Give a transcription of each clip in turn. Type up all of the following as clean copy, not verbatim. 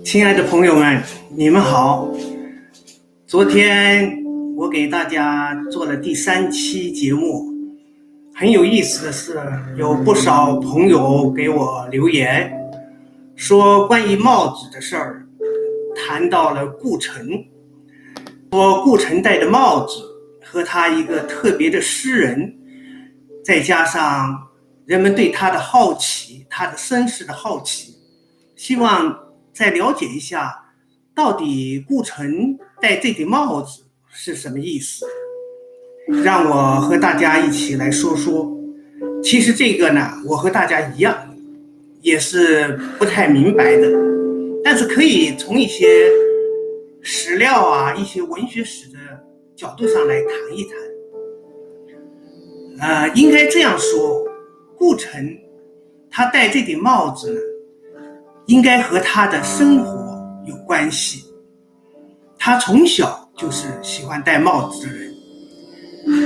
亲爱的朋友们，你们好。昨天我给大家做了第3期节目，很有意思的是，有不少朋友给我留言，说关于帽子的事儿，谈到了顾城，说顾城戴的帽子和他一个特别的诗人，再加上人们对他的好奇，他的身世的好奇，希望再了解一下到底顾城戴这顶帽子是什么意思。让我和大家一起来说说。其实这个呢，我和大家一样也是不太明白的，但是可以从一些史料啊，一些文学史的角度上来谈一谈。应该这样说，顾城他戴这顶帽子呢，应该和他的生活有关系。他从小就是喜欢戴帽子的人，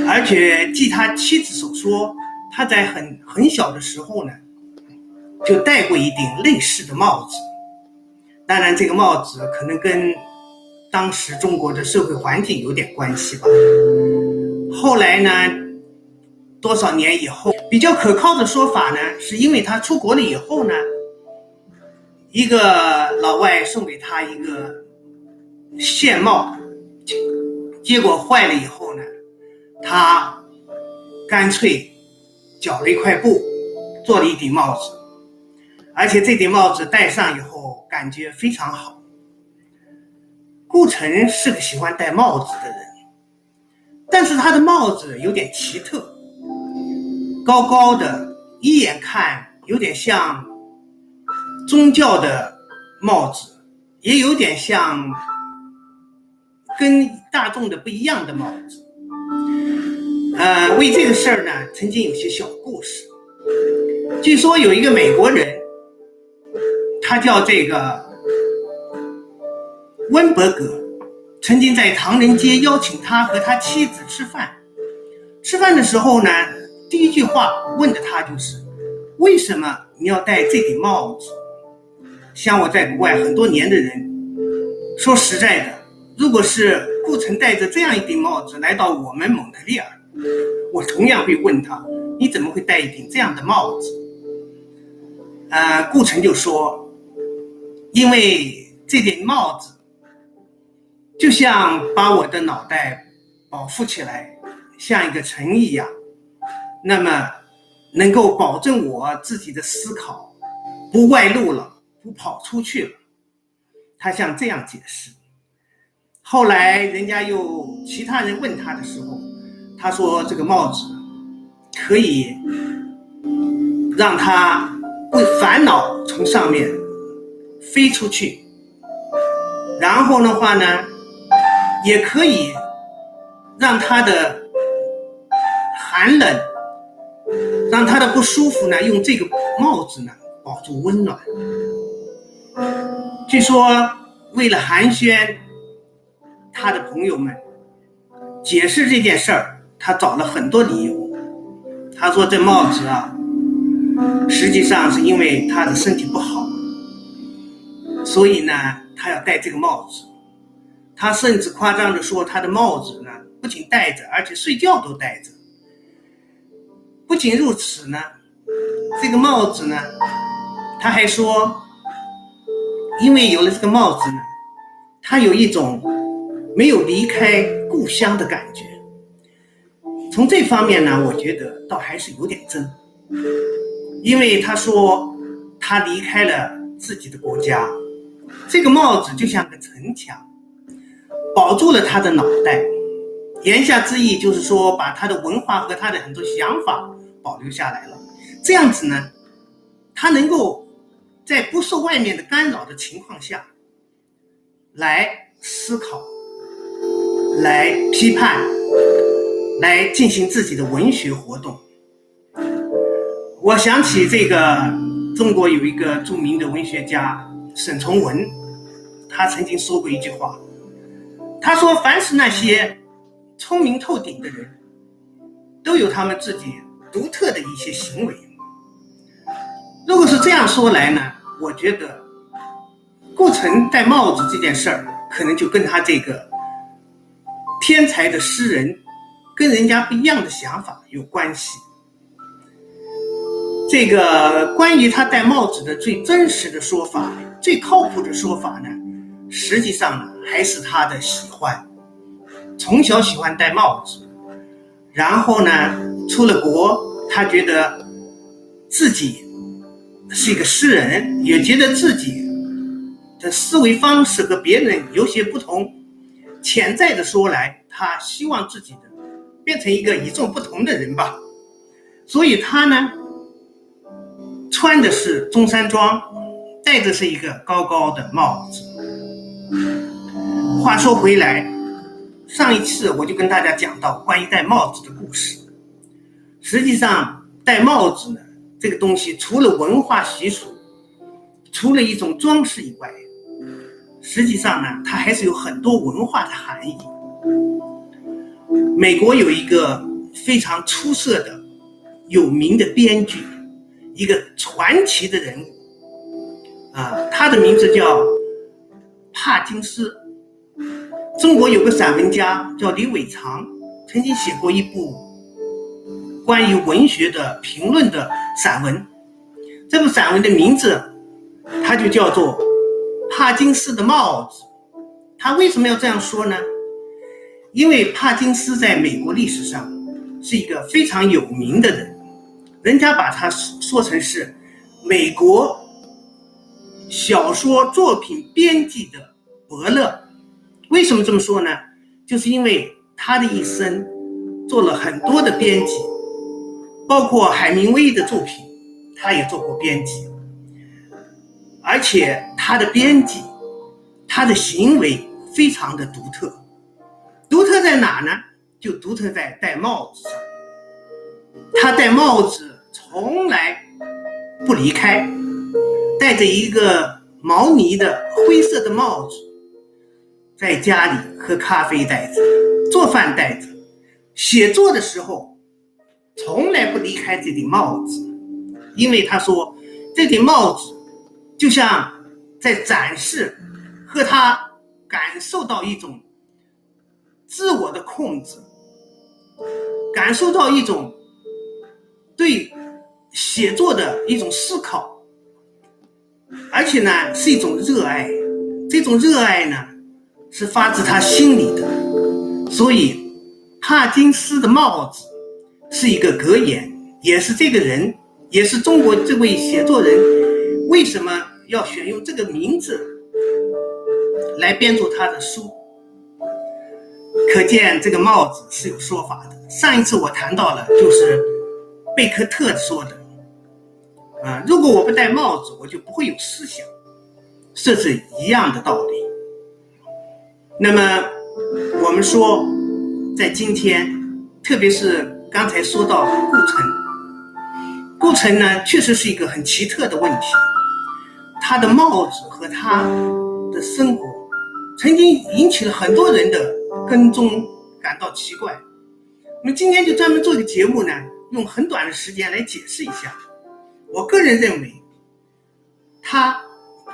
而且据他妻子所说，他在很小的时候呢，就戴过一顶类似的帽子。当然这个帽子可能跟当时中国的社会环境有点关系吧。后来呢，多少年以后，比较可靠的说法呢，是因为他出国了以后呢，一个老外送给他一个线帽，结果坏了以后呢，他干脆绞了一块布做了一顶帽子，而且这顶帽子戴上以后感觉非常好。顾城是个喜欢戴帽子的人，但是他的帽子有点奇特，高高的，一眼看有点像宗教的帽子，也有点像跟大众的不一样的帽子。为这个事儿呢，曾经有些小故事。据说有一个美国人，他叫这个温伯格，曾经在唐人街邀请他和他妻子吃饭。吃饭的时候呢，第一句话问的他就是，为什么你要戴这顶帽子？像我在国外很多年的人，说实在的，如果是顾城戴着这样一顶帽子来到我们蒙特利尔，我同样会问他，你怎么会戴一顶这样的帽子？顾城就说，因为这顶帽子就像把我的脑袋保护起来，像一个城一样，那么能够保证我自己的思考不外露了，不跑出去了。他像这样解释。后来人家又其他人问他的时候，他说这个帽子可以让他烦恼从上面飞出去，然后的话呢，也可以让他的寒冷，让他的不舒服呢，用这个帽子呢保住温暖。据说为了寒暄他的朋友们解释这件事儿，他找了很多理由。他说这帽子啊，实际上是因为他的身体不好，所以呢他要戴这个帽子。他甚至夸张地说，他的帽子呢不仅戴着，而且睡觉都戴着。不仅如此呢，这个帽子呢，他还说，因为有了这个帽子呢，他有一种没有离开故乡的感觉。从这方面呢，我觉得倒还是有点真。因为他说他离开了自己的国家，这个帽子就像个城墙，保住了他的脑袋。言下之意就是说，把他的文化和他的很多想法保留下来了。这样子呢，他能够在不受外面的干扰的情况下来思考，来批判，来进行自己的文学活动。我想起这个中国有一个著名的文学家沈从文，他曾经说过一句话，他说凡是那些聪明透顶的人，都有他们自己独特的一些行为。如果是这样说来呢，我觉得顾城戴帽子这件事儿，可能就跟他这个天才的诗人跟人家不一样的想法有关系。这个关于他戴帽子的最真实的说法，最靠谱的说法呢，实际上呢还是他的喜欢，从小喜欢戴帽子，然后呢出了国，他觉得自己是一个诗人，也觉得自己的思维方式和别人有些不同，潜在的说来，他希望自己的变成一个与众不同的人吧。所以他呢穿的是中山装，戴的是一个高高的帽子。话说回来，上一次我就跟大家讲到关于戴帽子的故事。实际上戴帽子呢这个东西，除了文化习俗，除了一种装饰以外，实际上呢它还是有很多文化的含义。美国有一个非常出色的有名的编剧，一个传奇的人物他的名字叫帕金斯。中国有个散文家叫李伟长，曾经写过一部关于文学的评论的散文，这部散文的名字它就叫做帕金斯的帽子。他为什么要这样说呢？因为帕金斯在美国历史上是一个非常有名的人，人家把他说成是美国小说作品编辑的伯乐。为什么这么说呢？就是因为他的一生做了很多的编辑，包括海明威的作品他也做过编辑，而且他的编辑，他的行为非常的独特。独特在哪呢？就独特在戴帽子上。他戴帽子从来不离开，戴着一个毛呢的灰色的帽子，在家里喝咖啡戴着，做饭戴着，写作的时候从来不离开这顶帽子。因为他说这顶帽子就像在展示，和他感受到一种自我的控制，感受到一种对写作的一种思考，而且呢是一种热爱。这种热爱呢是发自他心里的。所以帕金斯的帽子是一个格言，也是这个人，也是中国这位写作人为什么要选用这个名字来编著他的书。可见这个帽子是有说法的。上一次我谈到了，就是贝克特说的如果我不戴帽子，我就不会有思想，这是一样的道理。那么我们说在今天，特别是刚才说到顾城呢确实是一个很奇特的问题。他的帽子和他的生活曾经引起了很多人的跟踪，感到奇怪。我们今天就专门做一个节目呢，用很短的时间来解释一下。我个人认为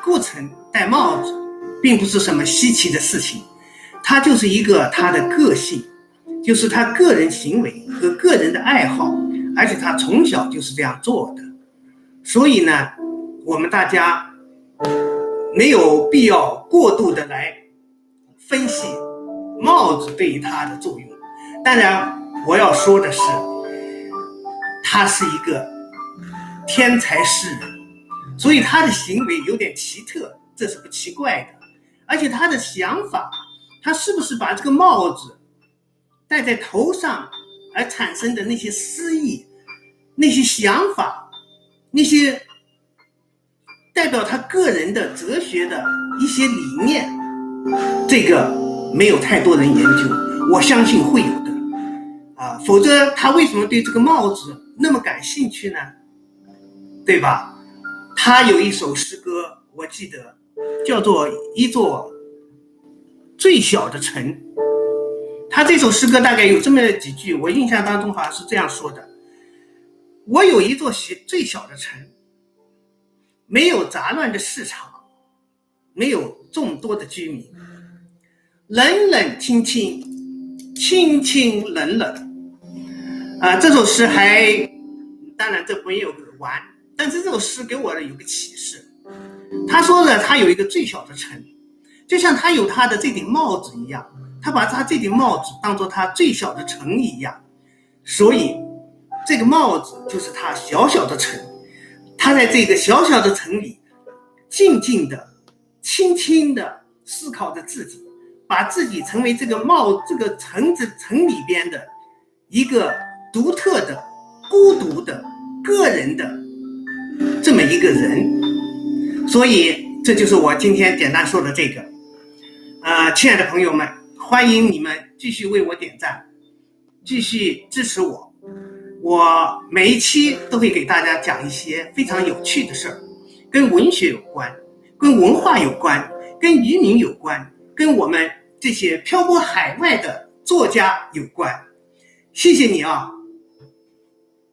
顾城戴帽子并不是什么稀奇的事情，他就是一个他的个性，就是他个人行为和个人的爱好，而且他从小就是这样做的。所以呢我们大家没有必要过度的来分析帽子对于他的作用。当然我要说的是，他是一个天才诗人，所以他的行为有点奇特，这是不奇怪的。而且他的想法，他是不是把这个帽子戴在头上而产生的那些诗意，那些想法，那些代表他个人的哲学的一些理念，这个没有太多人研究，我相信会有的否则他为什么对这个帽子那么感兴趣呢？对吧？他有一首诗歌，我记得叫做一座最小的城。他这首诗歌大概有这么几句，我印象当中好像是这样说的：我有一座最小的城，没有杂乱的市场，没有众多的居民，冷冷清清，清清冷冷。这首诗当然这没有完，但是这首诗给我的有个启示。他说的他有一个最小的城，就像他有他的这顶帽子一样，他把他这顶帽子当作他最小的城一样，所以这个帽子就是他小小的城。他在这个小小的城里静静的轻轻的思考着自己，把自己成为这个城里边的一个独特的孤独的个人的这么一个人。所以这就是我今天简单说的这个。亲爱的朋友们，欢迎你们继续为我点赞，继续支持我。我每一期都会给大家讲一些非常有趣的事儿，跟文学有关，跟文化有关，跟移民有关，跟我们这些漂泊海外的作家有关。谢谢你啊。